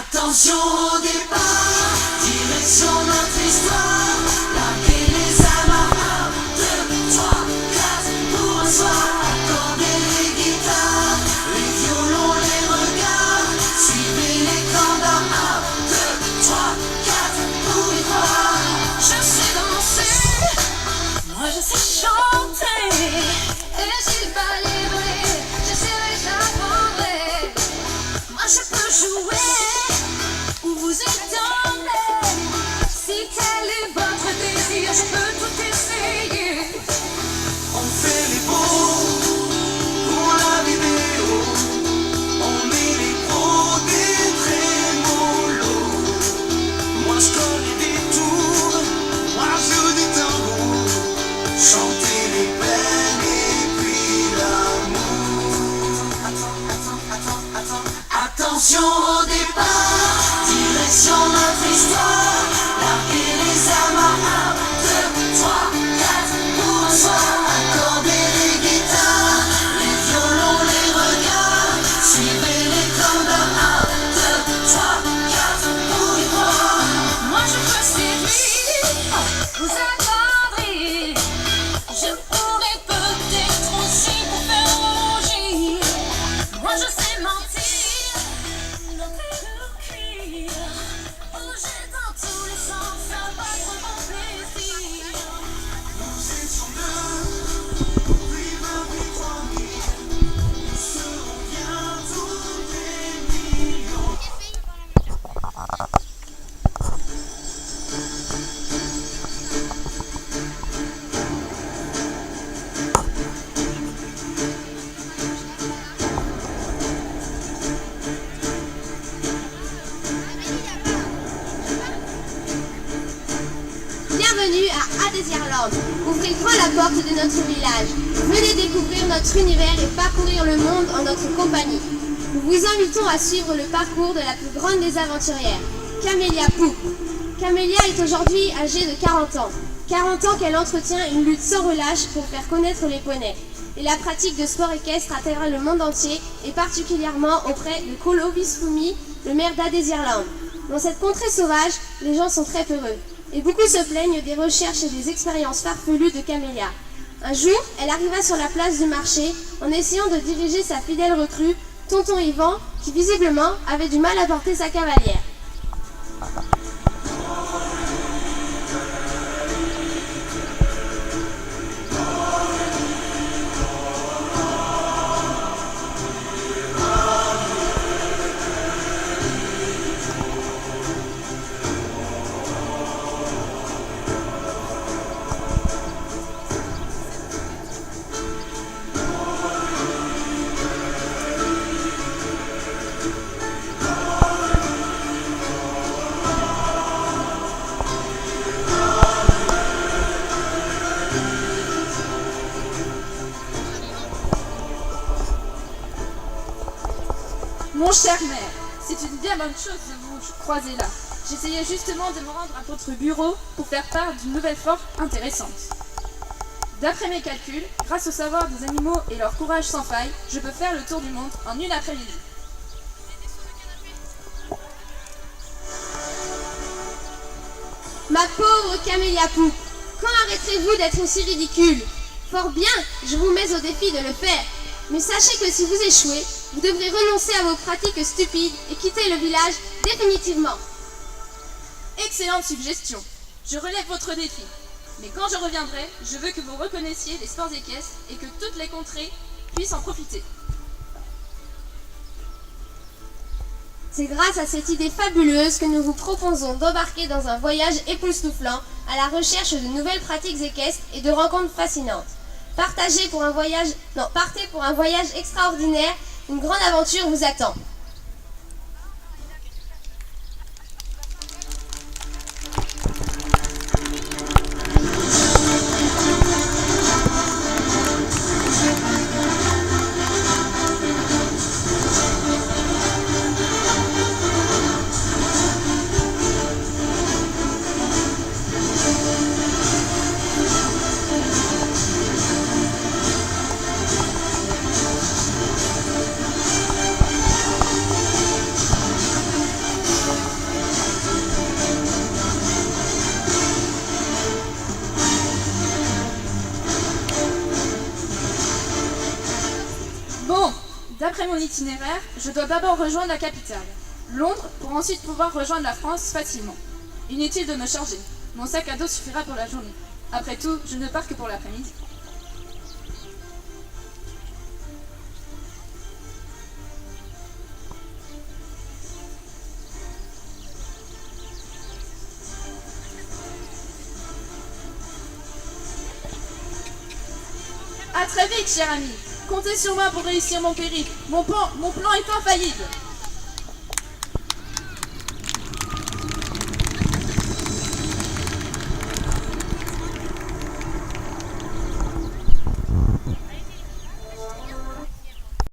Attention au départ, direction notre histoire. Larguer les amarres, 1, 2, 3, 4 pour un soir. Accorder les guitares, les violons, les regards. Suivez les cordes, 1, 2, 3, 4 pour y croire. Je sais danser, moi je sais chanter. Et s'il fallait voler, j'essaierai, j'apprendrai. Moi je peux jouer ou vous étonner. Si tel est votre désir, je peux tout essayer. On fait les beaux pour la vidéo. On met les pros des trémolos. Moi je connais des tours, moi je joue du tambour. Chanter les peines et puis l'amour. Attention au départ, direction notre histoire. Larguer les amarres, 1, 2, 3, 4 pour un soir. Accorder les guitares, les violons, les regards. Suivez les cordes, 1, 2, 3, 4 pour y croire. Moi je peux séduire, vous attendrez. Je pourrais peut-être aussi vous faire rougir. Moi je sais mentir, bouger dans tous les sens, ça va trop bon plaisir. Nous étions 2, puis 20, puis 3000. Nous serons bientôt des millions. Bienvenue à Adésirland. Ouvrez grand la porte de notre village. Venez découvrir notre univers et parcourir le monde en notre compagnie. Nous vous invitons à suivre le parcours de la plus grande des aventurières, Camélia Poupe. Camélia est aujourd'hui âgée de 40 ans. 40 ans qu'elle entretient une lutte sans relâche pour faire connaître les poneys. Et la pratique de sport équestre à travers le monde entier, et particulièrement auprès de Clovis Fumi, le maire d'Adésirland. Dans cette contrée sauvage, les gens sont très peureux. Et beaucoup se plaignent des recherches et des expériences farfelues de Camélia. Un jour, elle arriva sur la place du marché en essayant de diriger sa fidèle recrue, Tonton Yvan, qui visiblement avait du mal à porter sa cavalière. Mon cher maire, c'est une bien bonne chose de vous croiser là. J'essayais justement de me rendre à votre bureau pour faire part d'une nouvelle fort intéressante. D'après mes calculs, grâce au savoir des animaux et leur courage sans faille, je peux faire le tour du monde en une après-midi. Ma pauvre Camélia Poupe, quand arrêterez-vous d'être aussi ridicule? Fort bien, je vous mets au défi de le faire. Mais sachez que si vous échouez, vous devrez renoncer à vos pratiques stupides et quitter le village définitivement. Excellente suggestion. Je relève votre défi. Mais quand je reviendrai, je veux que vous reconnaissiez les sports équestres et que toutes les contrées puissent en profiter. C'est grâce à cette idée fabuleuse que nous vous proposons d'embarquer dans un voyage époustouflant à la recherche de nouvelles pratiques équestres et de rencontres fascinantes. Partez pour un voyage extraordinaire, une grande aventure vous attend. D'après mon itinéraire, je dois d'abord rejoindre la capitale, Londres, pour ensuite pouvoir rejoindre la France facilement. Inutile de me charger, mon sac à dos suffira pour la journée. Après tout, je ne pars que pour l'après-midi. À très vite, cher ami. Comptez sur moi pour réussir mon périple. Mon plan est infaillible.